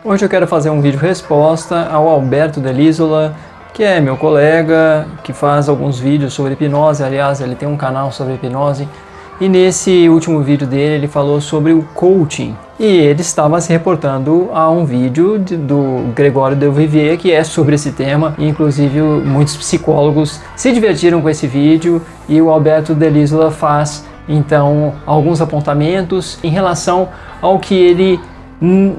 Hoje eu quero fazer um vídeo resposta ao Alberto Delisola, que é meu colega, que faz alguns vídeos sobre hipnose. Aliás, ele tem um canal sobre hipnose, e nesse último vídeo dele ele falou sobre o coaching, e ele estava se reportando a um vídeo do Gregório Del Vivier, que é sobre esse tema, e inclusive muitos psicólogos se divertiram com esse vídeo, e o Alberto Delisola faz então alguns apontamentos em relação ao que ele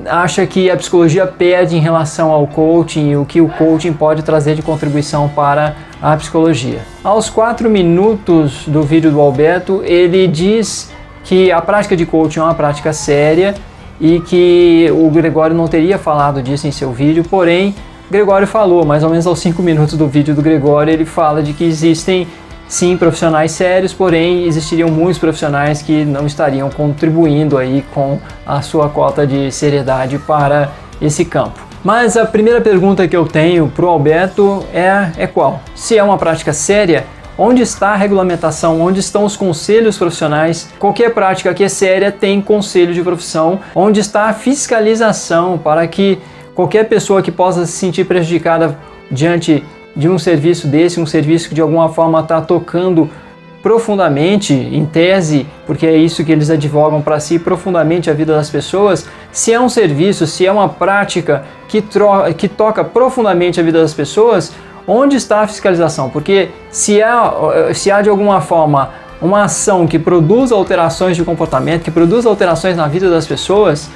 acha que a psicologia pede em relação ao coaching e o que o coaching pode trazer de contribuição para a psicologia. Aos 4 minutos do vídeo do Alberto, ele diz que a prática de coaching é uma prática séria e que o Gregório não teria falado disso em seu vídeo, porém, Gregório falou, mais ou menos aos 5 minutos do vídeo do Gregório, ele fala de que existem sim profissionais sérios, porém existiriam muitos profissionais que não estariam contribuindo aí com a sua cota de seriedade para esse campo. Mas a primeira pergunta que eu tenho para o Alberto é qual? Se é uma prática séria, onde está a regulamentação? Onde estão os conselhos profissionais? Qualquer prática que é séria tem conselho de profissão. Onde está a fiscalização para que qualquer pessoa que possa se sentir prejudicada diante de um serviço desse, um serviço que de alguma forma está tocando profundamente, em tese, porque é isso que eles advogam para si, profundamente a vida das pessoas, se é um serviço, se é uma prática que toca profundamente a vida das pessoas, onde está a fiscalização? Porque se há de alguma forma uma ação que produz alterações de comportamento, que produz alterações na vida das pessoas,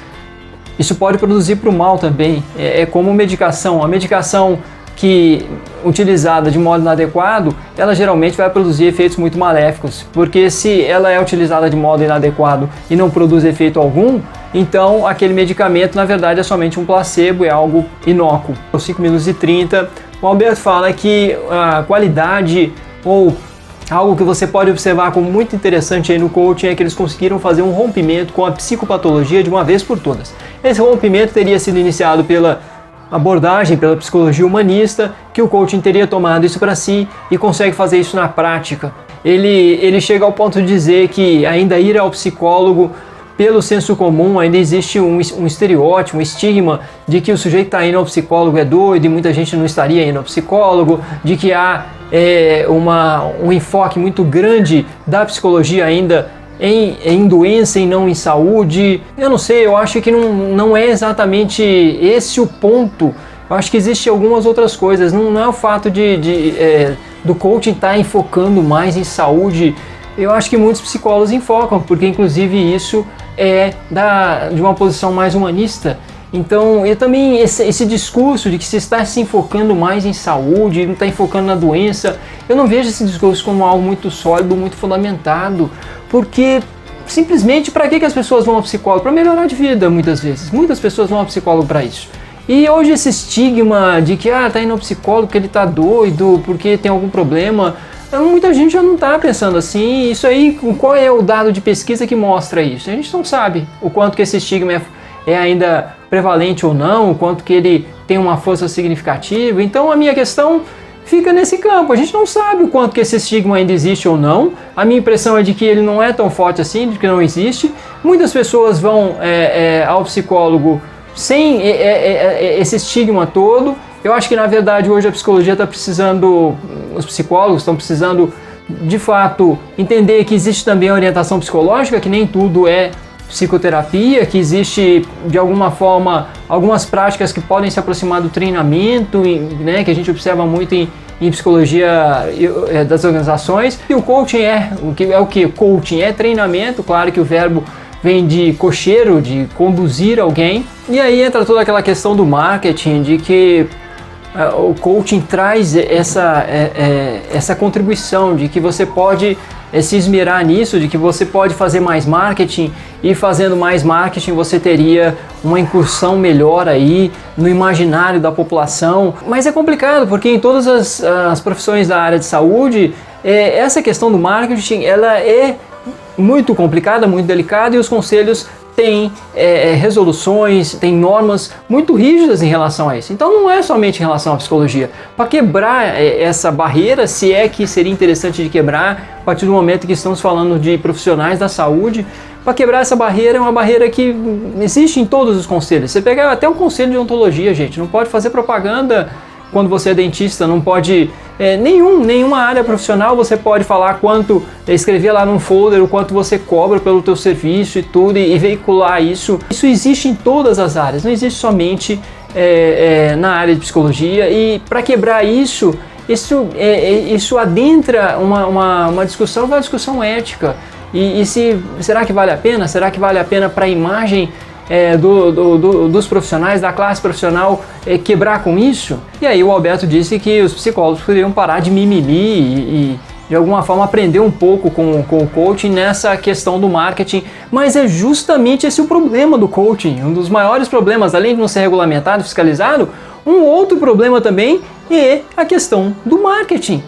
isso pode produzir para o mal também. É como medicação. A medicação que utilizada de modo inadequado, ela geralmente vai produzir efeitos muito maléficos, porque se ela é utilizada de modo inadequado e não produz efeito algum, então aquele medicamento na verdade é somente um placebo, é algo inócuo. Aos 5 minutos e 30, o Alberto fala que a qualidade ou algo que você pode observar como muito interessante aí no coaching é que eles conseguiram fazer um rompimento com a psicopatologia de uma vez por todas. Esse rompimento teria sido iniciado pela abordagem, pela psicologia humanista, que o coaching teria tomado isso para si e consegue fazer isso na prática. Ele chega ao ponto de dizer que ainda ir ao psicólogo, pelo senso comum, ainda existe um estereótipo, um estigma de que o sujeito que está indo ao psicólogo é doido e muita gente não estaria indo ao psicólogo, de que há um enfoque muito grande da psicologia ainda em doença e não em saúde. Eu não sei, eu acho que não é exatamente esse o ponto. Eu acho que existem algumas outras coisas. Não é o fato do coaching estar enfocando mais em saúde. Eu acho que muitos psicólogos enfocam, porque inclusive isso é de uma posição mais humanista. Então, e também esse discurso de que se está se enfocando mais em saúde, não está enfocando na doença, eu não vejo esse discurso como algo muito sólido, muito fundamentado, porque simplesmente para que as pessoas vão ao psicólogo? Para melhorar de vida, muitas vezes. Muitas pessoas vão ao psicólogo para isso. E hoje esse estigma de que está indo ao psicólogo porque ele está doido, porque tem algum problema, muita gente já não está pensando assim. Isso aí, qual é o dado de pesquisa que mostra isso? A gente não sabe o quanto que esse estigma é ainda prevalente ou não, o quanto que ele tem uma força significativa. Então a minha questão fica nesse campo. A gente não sabe o quanto que esse estigma ainda existe ou não. A minha impressão é de que ele não é tão forte assim, de que não existe. Muitas pessoas vão ao psicólogo sem esse estigma todo. Eu acho que na verdade hoje a psicologia está precisando, os psicólogos estão precisando de fato entender que existe também a orientação psicológica, que nem tudo é psicoterapia, que existe de alguma forma algumas práticas que podem se aproximar do treinamento, né, que a gente observa muito em psicologia das organizações. E o coaching o que? Coaching é treinamento, claro que o verbo vem de cocheiro, de conduzir alguém. E aí entra toda aquela questão do marketing, de que o coaching traz essa contribuição de que você pode se esmerar nisso, de que você pode fazer mais marketing, e fazendo mais marketing você teria uma incursão melhor aí no imaginário da população. Mas é complicado, porque em todas as profissões da área de saúde, essa questão do marketing ela é muito complicada, muito delicada, e os conselhos tem resoluções, tem normas muito rígidas em relação a isso. Então não é somente em relação à psicologia. Para quebrar essa barreira, se é que seria interessante de quebrar, a partir do momento que estamos falando de profissionais da saúde, para quebrar essa barreira é uma barreira que existe em todos os conselhos. Você pega até o conselho de odontologia, gente, não pode fazer propaganda quando você é dentista, não pode, nenhuma área profissional você pode falar quanto, escrever lá num folder o quanto você cobra pelo teu serviço e tudo, e veicular isso. Isso existe em todas as áreas, não existe somente na área de psicologia, e para quebrar isso adentra uma discussão ética. E será que vale a pena? Será que vale a pena para a imagem dos profissionais, da classe profissional, quebrar com isso? E aí o Alberto disse que os psicólogos poderiam parar de mimimi e de alguma forma aprender um pouco com o coaching nessa questão do marketing, mas é justamente esse o problema do coaching, um dos maiores problemas, além de não ser regulamentado, fiscalizado. Um outro problema também é a questão do marketing.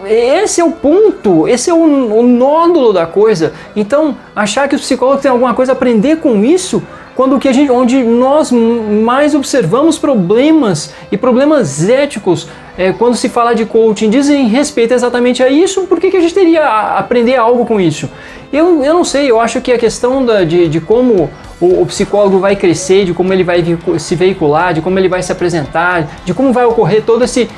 Esse é o ponto, esse é o nódulo da coisa. Então, achar que os psicólogos têm alguma coisa a aprender com isso, quando onde nós mais observamos problemas e problemas éticos, quando se fala de coaching, dizem respeito exatamente a isso, por que a gente teria a aprender algo com isso? Eu não sei, eu acho que a questão de como o psicólogo vai crescer, de como ele vai se veicular, de como ele vai se apresentar, de como vai ocorrer todo esse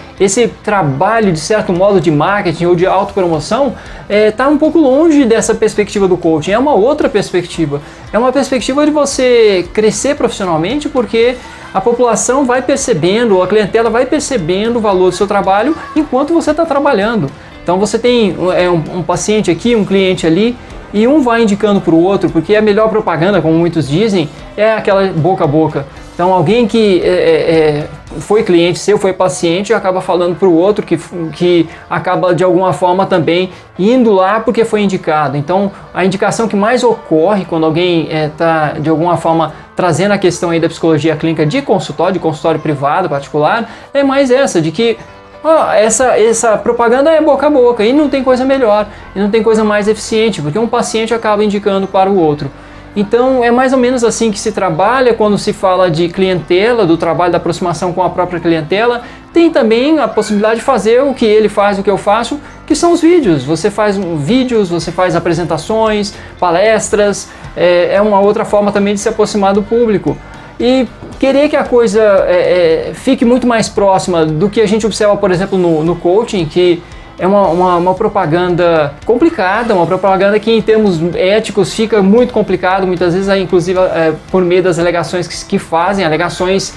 trabalho, de certo modo, de marketing ou de autopromoção, está um pouco longe dessa perspectiva do coaching. É uma outra perspectiva. É uma perspectiva de você crescer profissionalmente, porque a população vai percebendo, a clientela vai percebendo o valor do seu trabalho enquanto você está trabalhando. Então você tem um paciente aqui, um cliente ali, e um vai indicando para o outro, porque a melhor propaganda, como muitos dizem, é aquela boca a boca. Então alguém que foi cliente seu, foi paciente, acaba falando para o outro, que acaba de alguma forma também indo lá porque foi indicado. Então a indicação que mais ocorre quando alguém está de alguma forma trazendo a questão aí da psicologia clínica de consultório privado, particular, é mais essa, de que essa propaganda é boca a boca e não tem coisa melhor, e não tem coisa mais eficiente, porque um paciente acaba indicando para o outro. Então é mais ou menos assim que se trabalha quando se fala de clientela, do trabalho da aproximação com a própria clientela. Tem também a possibilidade de fazer o que ele faz, o que eu faço, que são os vídeos. Você faz vídeos, você faz apresentações, palestras, é uma outra forma também de se aproximar do público. E querer que a coisa fique muito mais próxima do que a gente observa, por exemplo, no coaching, que é uma propaganda complicada, uma propaganda que em termos éticos fica muito complicado, muitas vezes inclusive por meio das alegações que fazem alegações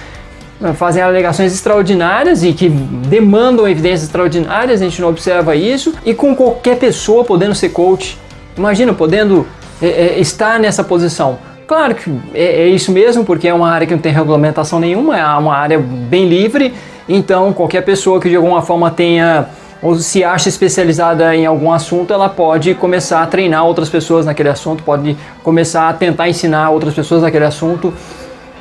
extraordinárias e que demandam evidências extraordinárias. A gente não observa isso, e com qualquer pessoa podendo ser coach, imagina, podendo estar nessa posição. Claro que é isso mesmo, porque é uma área que não tem regulamentação nenhuma, é uma área bem livre, então qualquer pessoa que de alguma forma tenha ou se acha especializada em algum assunto, ela pode começar a treinar outras pessoas naquele assunto, pode começar a tentar ensinar outras pessoas naquele assunto,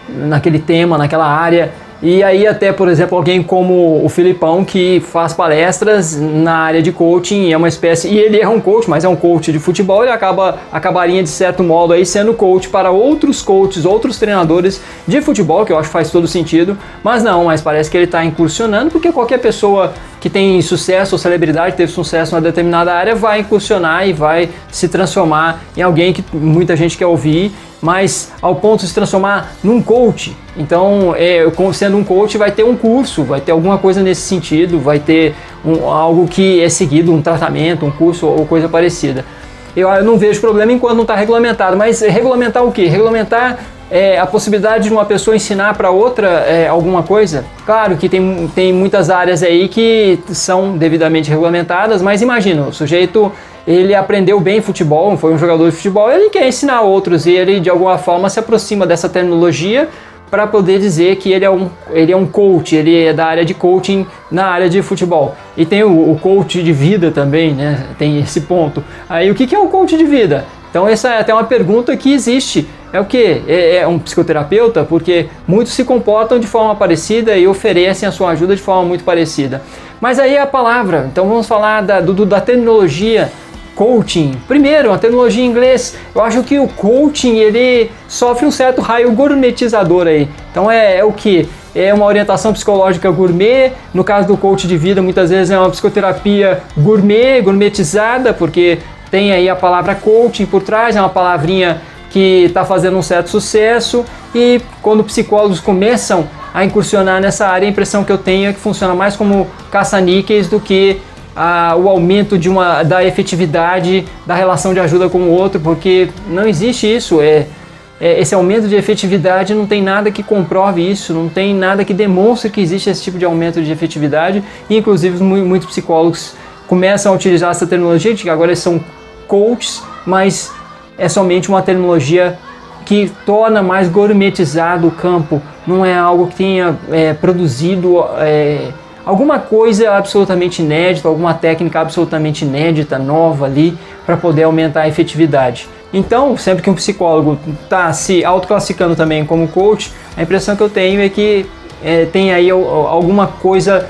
naquele tema, naquela área. E aí até, por exemplo, alguém como o Filipão, que faz palestras na área de coaching, e é uma espécie, e ele é um coach, mas é um coach de futebol, ele acabaria de certo modo aí sendo coach para outros coaches, outros treinadores de futebol, que eu acho que faz todo sentido, mas parece que ele está incursionando, porque qualquer pessoa que tem sucesso ou celebridade, teve sucesso em uma determinada área, vai incursionar e vai se transformar em alguém que muita gente quer ouvir, mas ao ponto de se transformar num coach. Então, sendo um coach, vai ter um curso, vai ter alguma coisa nesse sentido, vai ter algo que é seguido, um tratamento, um curso ou coisa parecida. Eu não vejo problema enquanto não está regulamentado, mas regulamentar o quê? Regulamentar a possibilidade de uma pessoa ensinar para outra alguma coisa. Claro que tem muitas áreas aí que são devidamente regulamentadas, mas imagina, o sujeito, ele aprendeu bem futebol, foi um jogador de futebol, ele quer ensinar outros, e ele de alguma forma se aproxima dessa terminologia para poder dizer que ele é um coach, ele é da área de coaching na área de futebol. E tem o coach de vida também, né? Tem esse ponto. Aí o que é o coach de vida? Então essa é até uma pergunta que existe. É o que? É um psicoterapeuta? Porque muitos se comportam de forma parecida e oferecem a sua ajuda de forma muito parecida. Mas aí é a palavra. Então vamos falar da terminologia. coaching. Primeiro, uma terminologia em inglês. Eu acho que o coaching, ele sofre um certo raio gourmetizador aí. Então é o que? É uma orientação psicológica gourmet. No caso do coach de vida, muitas vezes é uma psicoterapia gourmet, gourmetizada, porque tem aí a palavra coaching por trás, é uma palavrinha que está fazendo um certo sucesso, e quando psicólogos começam a incursionar nessa área, a impressão que eu tenho é que funciona mais como caça-níqueis do que o aumento da efetividade da relação de ajuda com o outro, porque não existe isso. Esse aumento de efetividade não tem nada que comprove isso, não tem nada que demonstre que existe esse tipo de aumento de efetividade, e inclusive muitos psicólogos começam a utilizar essa terminologia de que agora eles são coaches, mas é somente uma terminologia que torna mais gourmetizado o campo, não é algo que tenha produzido alguma coisa absolutamente inédita, alguma técnica absolutamente inédita, nova ali, para poder aumentar a efetividade. Então, sempre que um psicólogo está se autoclassificando também como coach, a impressão que eu tenho é que tem aí alguma coisa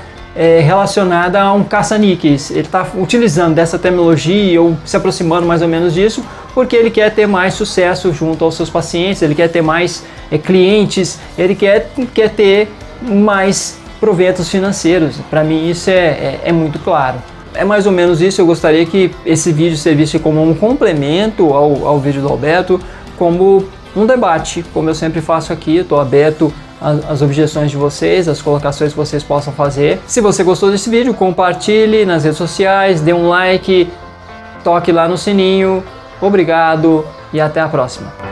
relacionada a um caça-níqueis. Ele está utilizando dessa terminologia ou se aproximando mais ou menos disso, porque ele quer ter mais sucesso junto aos seus pacientes, ele quer ter mais clientes, ele quer ter mais proventos financeiros. Para mim isso é muito claro. É mais ou menos isso. Eu gostaria que esse vídeo servisse como um complemento ao vídeo do Alberto, como um debate, como eu sempre faço aqui. Estou aberto às objeções de vocês, às colocações que vocês possam fazer. Se você gostou desse vídeo, compartilhe nas redes sociais, dê um like, toque lá no sininho. Obrigado e até a próxima.